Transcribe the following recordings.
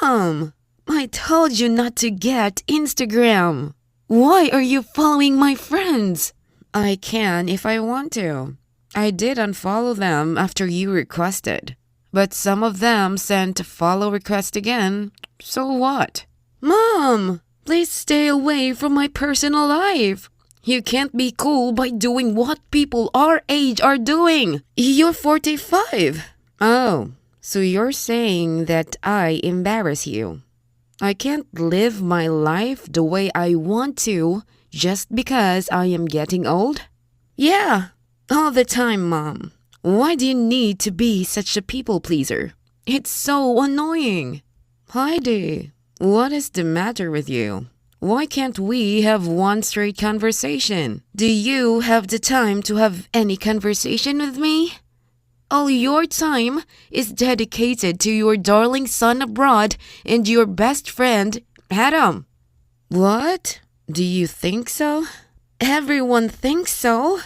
Mom, I told you not to get Instagram. Why are you following my friends? I can if I want to. I did unfollow them after you requested. But some of them sent a follow request again. So what? Mom, please stay away from my personal life. You can't be cool by doing what people our age are doing. You're 45. Oh, so you're saying that I embarrass you. I can't live my life the way I want to just because I am getting old? Yeah, all the time, Mom. Why do you need to be such a people pleaser? It's so annoying. Heidi, what is the matter with you? Why can't we have one straight conversation? Do you have the time to have any conversation with me? All your time is dedicated to your darling son abroad and your best friend, Adam. What? Do you think so? Everyone thinks so.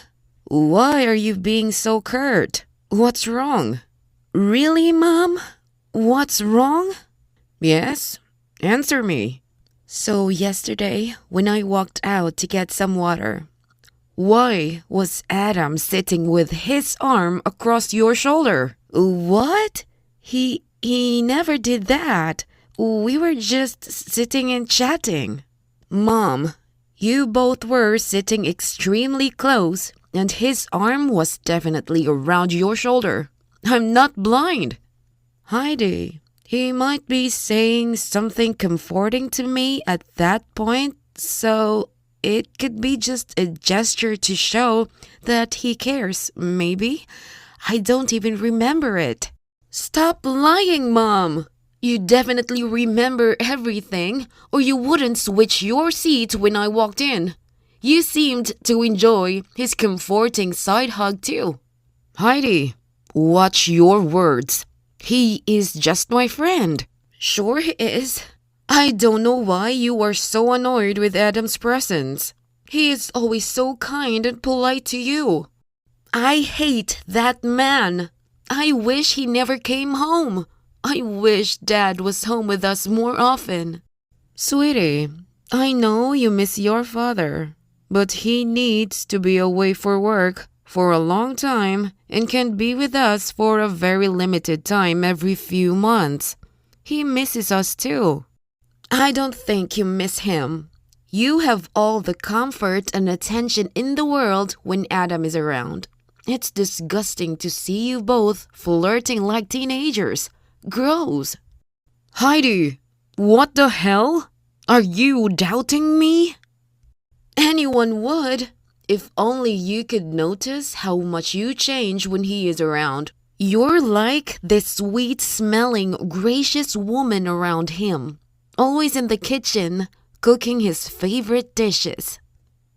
Why are you being so curt? What's wrong? Really, Mom? What's wrong? Yes, answer me. So yesterday, when I walked out to get some water, why was Adam sitting with his arm across your shoulder? What? He never did that. We were just sitting and chatting. Mom, you both were sitting extremely close, and his arm was definitely around your shoulder. I'm not blind. Heidi, he might be saying something comforting to me at that point, so it could be just a gesture to show that he cares, maybe. I don't even remember it. Stop lying, Mom. You definitely remember everything, or you wouldn't switch your seat when I walked in. You seemed to enjoy his comforting side hug too. Heidi, watch your words. He is just my friend. Sure he is. I don't know why you are so annoyed with Adam's presence. He is always so kind and polite to you. I hate that man. I wish he never came home. I wish Dad was home with us more often. Sweetie, I know you miss your father, but he needs to be away for work for a long time and can be with us for a very limited time every few months. He misses us too. I don't think you miss him. You have all the comfort and attention in the world when Adam is around. It's disgusting to see you both flirting like teenagers. Gross. Heidi, what the hell? Are you doubting me? Anyone would. If only you could notice how much you change when he is around. You're like this sweet-smelling, gracious woman around him. Always in the kitchen, cooking his favorite dishes.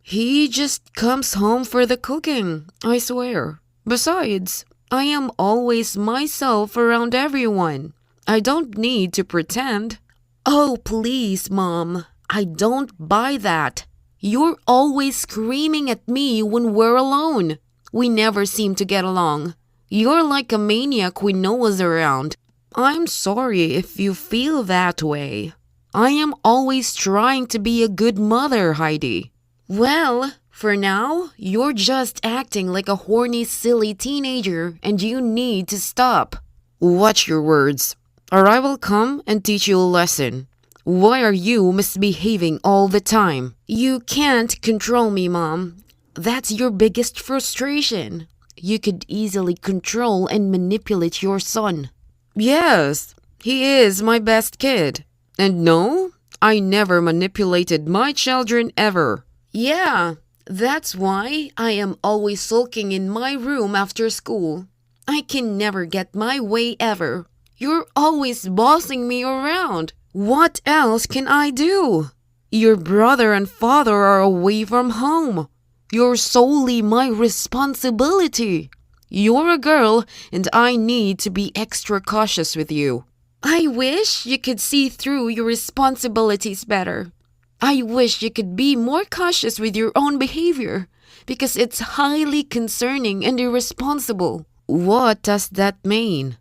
He just comes home for the cooking, I swear. Besides, I am always myself around everyone. I don't need to pretend. Oh, please, Mom. I don't buy that. You're always screaming at me when we're alone. We never seem to get along. You're like a maniac when Noah's around. I'm sorry if you feel that way. I am always trying to be a good mother, Heidi. Well, for now, you're just acting like a horny, silly teenager and you need to stop. Watch your words, or I will come and teach you a lesson. Why are you misbehaving all the time? You can't control me, Mom. That's your biggest frustration. You could easily control and manipulate your son. Yes, he is my best kid. And no, I never manipulated my children ever. Yeah, that's why I am always sulking in my room after school. I can never get my way ever. You're always bossing me around. What else can I do? Your brother and father are away from home. You're solely my responsibility. You're a girl and I need to be extra cautious with you. I wish you could see through your responsibilities better. I wish you could be more cautious with your own behavior because it's highly concerning and irresponsible. What does that mean?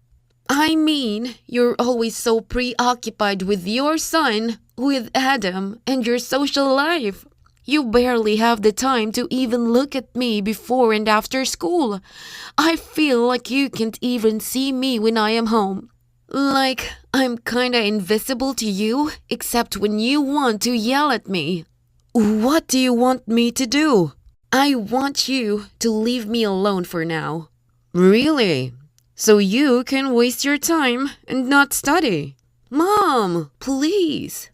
I mean, you're always so preoccupied with your son, with Adam, and your social life. You barely have the time to even look at me before and after school. I feel like you can't even see me when I am home. Like I'm kinda invisible to you, except when you want to yell at me. What do you want me to do? I want you to leave me alone for now. Really? So you can waste your time and not study? Mom, please.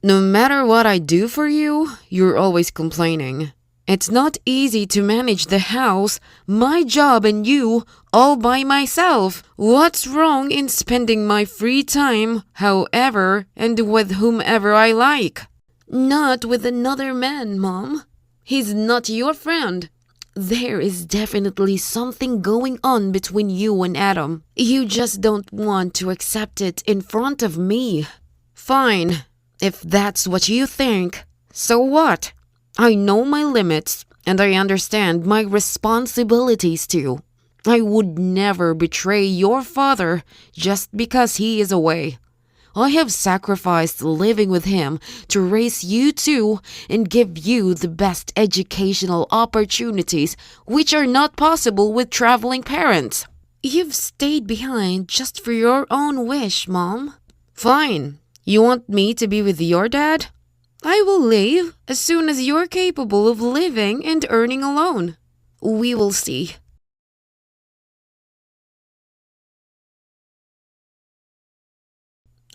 No matter what I do for you, you're always complaining. It's not easy to manage the house, my job, and you all by myself. What's wrong in spending my free time however and with whomever I like? Not with another man, Mom. He's not your friend. There is definitely something going on between you and Adam. You just don't want to accept it in front of me. Fine, if that's what you think. So what? I know my limits, and I understand my responsibilities too. I would never betray your father just because he is away. I have sacrificed living with him to raise you two and give you the best educational opportunities, which are not possible with traveling parents. You've stayed behind just for your own wish, Mom. Fine. You want me to be with your dad? I will leave as soon as you're capable of living and earning alone. We will see.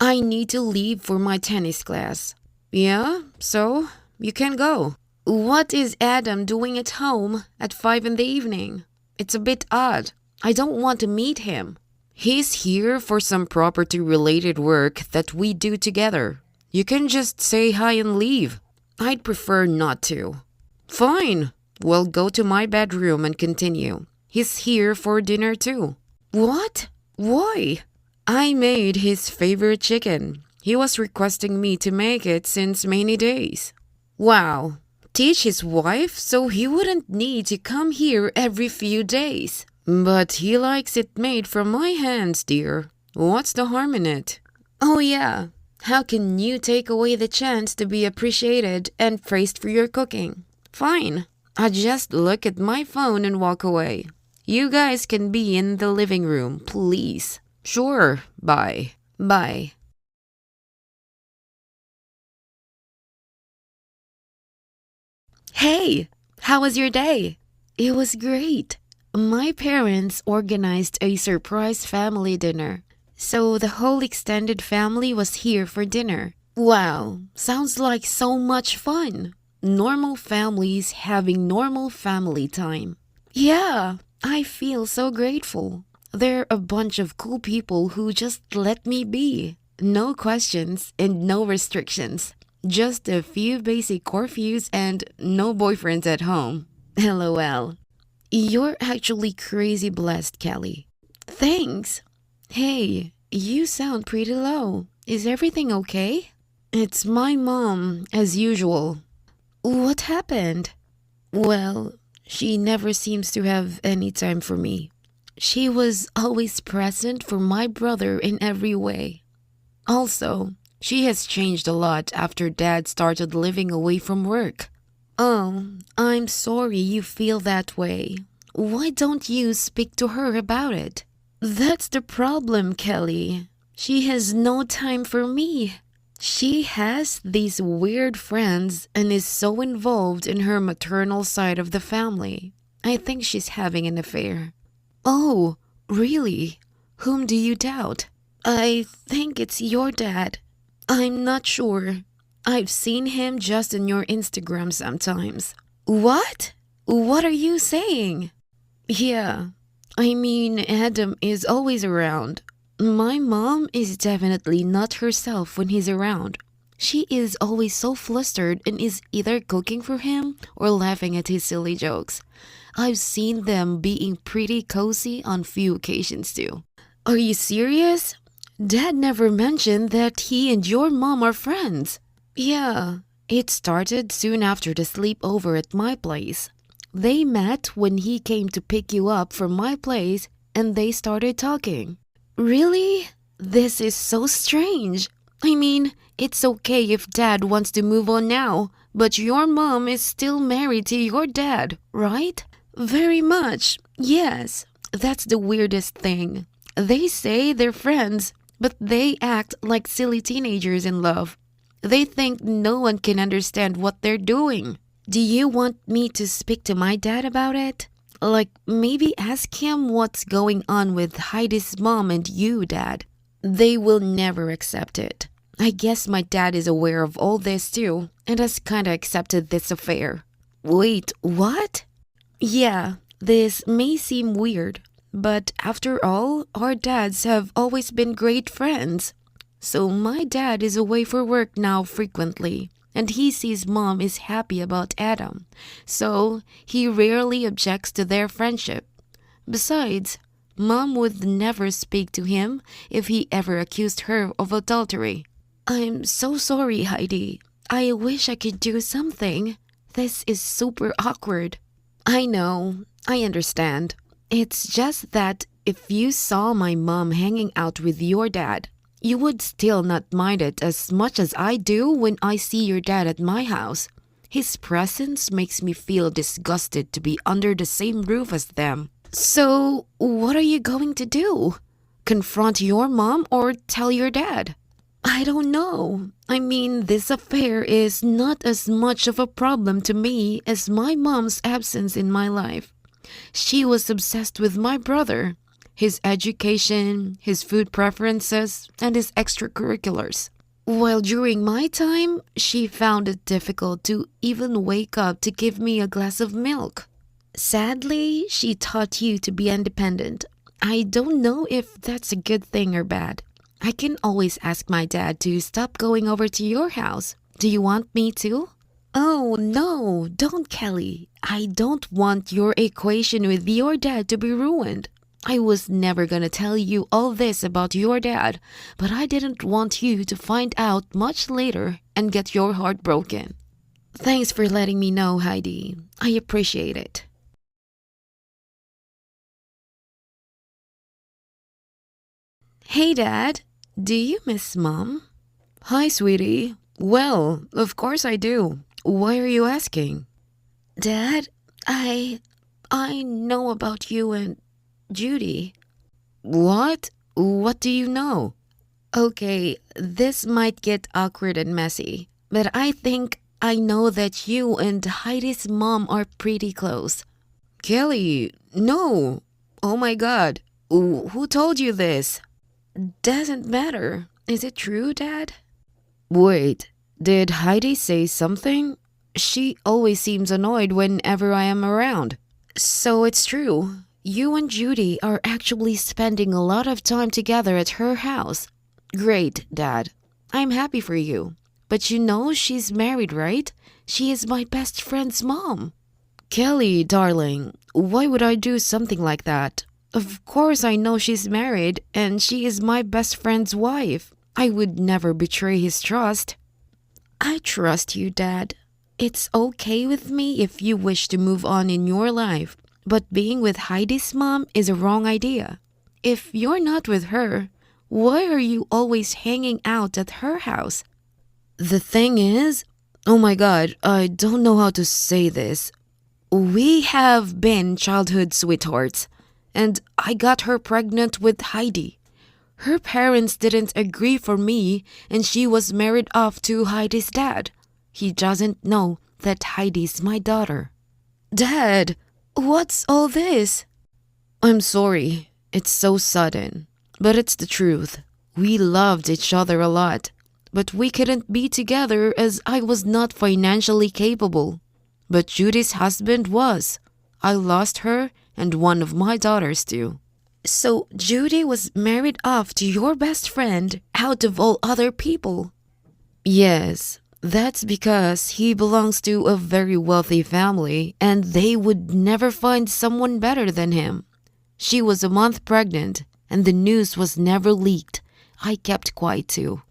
I need to leave for my tennis class. Yeah, so you can go. What is Adam doing at home at 5 in the evening? It's a bit odd. I don't want to meet him. He's here for some property-related work that we do together. You can just say hi and leave. I'd prefer not to. Fine. We'll go to my bedroom and continue. He's here for dinner too. What? Why? I made his favorite chicken. He was requesting me to make it since many days. Wow. Teach his wife so he wouldn't need to come here every few days. But he likes it made from my hands, dear. What's the harm in it? Oh yeah. How can you take away the chance to be appreciated and praised for your cooking? Fine. I just look at my phone and walk away. You guys can be in the living room, please. Sure. Bye. Bye. Hey, how was your day? It was great. My parents organized a surprise family dinner. So the whole extended family was here for dinner. Wow, sounds like so much fun. Normal families having normal family time. Yeah, I feel so grateful. They're a bunch of cool people who just let me be. No questions and no restrictions. Just a few basic curfews and no boyfriends at home. LOL. You're actually crazy blessed, Kelly. Thanks. Hey, you sound pretty low. Is everything okay? It's my mom, as usual. What happened? Well, she never seems to have any time for me. She was always present for my brother in every way. Also, she has changed a lot after Dad started living away from work. Oh, I'm sorry you feel that way. Why don't you speak to her about it? That's the problem, Kelly. She has no time for me. She has these weird friends and is so involved in her maternal side of the family. I think she's having an affair. Oh, really? Whom do you doubt? I think it's your dad. I'm not sure. I've seen him just on your Instagram sometimes. What? What are you saying? Yeah, I mean, Adam is always around. My mom is definitely not herself when he's around. She is always so flustered and is either cooking for him or laughing at his silly jokes. I've seen them being pretty cozy on few occasions too. Are you serious? Dad never mentioned that he and your mom are friends. Yeah, it started soon after the sleepover at my place. They met when he came to pick you up from my place and they started talking. Really? This is so strange. I mean, it's okay if dad wants to move on now, but your mom is still married to your dad, right? Very much, yes. That's the weirdest thing. They say they're friends, but they act like silly teenagers in love. They think no one can understand what they're doing. Do you want me to speak to my dad about it? Like, maybe ask him what's going on with Heidi's mom and you, Dad. They will never accept it. I guess my dad is aware of all this too, and has kinda accepted this affair. Wait, what? Yeah, this may seem weird, but after all, our dads have always been great friends. So my dad is away for work now frequently, and he sees mom is happy about Adam, so he rarely objects to their friendship. Besides, mom would never speak to him if he ever accused her of adultery. I'm so sorry, Heidi. I wish I could do something. This is super awkward. I know, I understand. It's just that if you saw my mom hanging out with your dad, you would still not mind it as much as I do when I see your dad at my house. His presence makes me feel disgusted to be under the same roof as them. So, what are you going to do? Confront your mom or tell your dad? I don't know. I mean, this affair is not as much of a problem to me as my mom's absence in my life. She was obsessed with my brother, his education, his food preferences, and his extracurriculars. While during my time, she found it difficult to even wake up to give me a glass of milk. Sadly, she taught you to be independent. I don't know if that's a good thing or bad. I can always ask my dad to stop going over to your house. Do you want me to? Oh, no, don't, Kelly. I don't want your equation with your dad to be ruined. I was never gonna tell you all this about your dad, but I didn't want you to find out much later and get your heart broken. Thanks for letting me know, Heidi. I appreciate it. Hey, Dad. Do you miss Mom? Hi, sweetie. Well, of course I do. Why are you asking? Dad, I know about you and Judy. What? What do you know? Okay, this might get awkward and messy, but I think I know that you and Heidi's mom are pretty close. Kelly, no. Oh my god. Who told you this? Doesn't matter. Is it true, Dad? Wait, did Heidi say something? She always seems annoyed whenever I am around. So it's true. You and Judy are actually spending a lot of time together at her house. Great, Dad. I'm happy for you. But you know she's married, right? She is my best friend's mom. Kelly, darling, why would I do something like that? Of course I know she's married, and she is my best friend's wife. I would never betray his trust. I trust you, Dad. It's okay with me if you wish to move on in your life, but being with Heidi's mom is a wrong idea. If you're not with her, why are you always hanging out at her house? The thing is, oh my god, I don't know how to say this. We have been childhood sweethearts, and I got her pregnant with Heidi. Her parents didn't agree for me, and she was married off to Heidi's dad. He doesn't know that Heidi's my daughter. Dad, what's all this? I'm sorry. It's so sudden. But it's the truth. We loved each other a lot. But we couldn't be together as I was not financially capable. But Judy's husband was. I lost her and one of my daughters too. So Judy was married off to your best friend out of all other people? Yes, that's because he belongs to a very wealthy family and they would never find someone better than him. She was a month pregnant and the news was never leaked. I kept quiet too.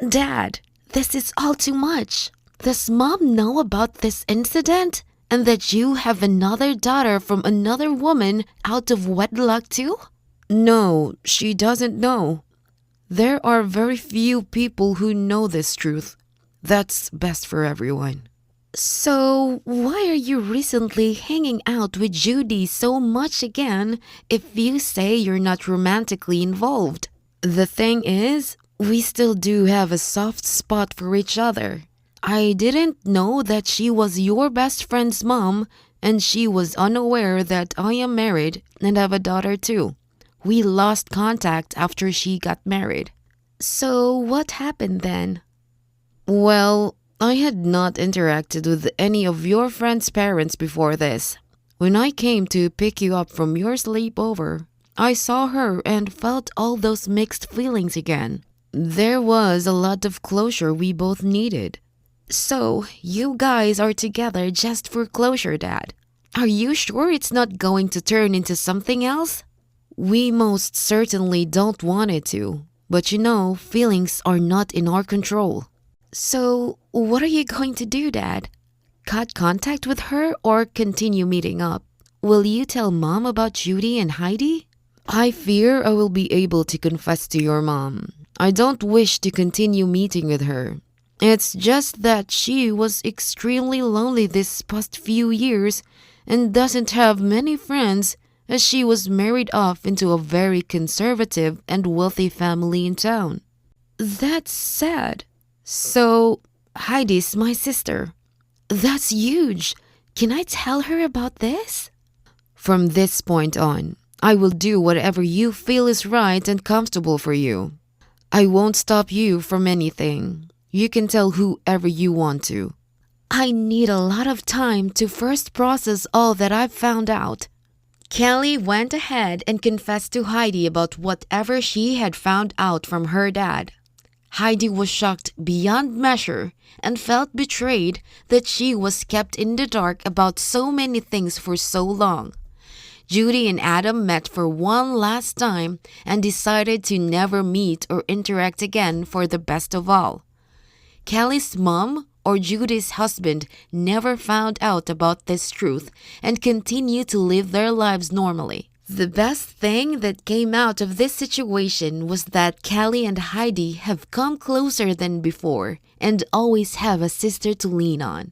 Dad, this is all too much. Does Mom know about this incident? And that you have another daughter from another woman out of wedlock too? No, she doesn't know. There are very few people who know this truth. That's best for everyone. So, why are you recently hanging out with Judy so much again if you say you're not romantically involved? The thing is, we still do have a soft spot for each other. I didn't know that she was your best friend's mom, and she was unaware that I am married and have a daughter too. We lost contact after she got married. So, what happened then? Well, I had not interacted with any of your friend's parents before this. When I came to pick you up from your sleepover, I saw her and felt all those mixed feelings again. There was a lot of closure we both needed. So, you guys are together just for closure, Dad. Are you sure it's not going to turn into something else? We most certainly don't want it to, but feelings are not in our control. So, what are you going to do, Dad? Cut contact with her or continue meeting up? Will you tell Mom about Judy and Heidi? I fear I will be able to confess to your mom. I don't wish to continue meeting with her. It's just that she was extremely lonely this past few years and doesn't have many friends as she was married off into a very conservative and wealthy family in town. That's sad. So, Heidi's my sister. That's huge. Can I tell her about this? From this point on, I will do whatever you feel is right and comfortable for you. I won't stop you from anything. You can tell whoever you want to. I need a lot of time to first process all that I've found out. Kelly went ahead and confessed to Heidi about whatever she had found out from her dad. Heidi was shocked beyond measure and felt betrayed that she was kept in the dark about so many things for so long. Judy and Adam met for one last time and decided to never meet or interact again for the best of all. Kelly's mom or Judy's husband never found out about this truth and continued to live their lives normally. The best thing that came out of this situation was that Kelly and Heidi have come closer than before and always have a sister to lean on.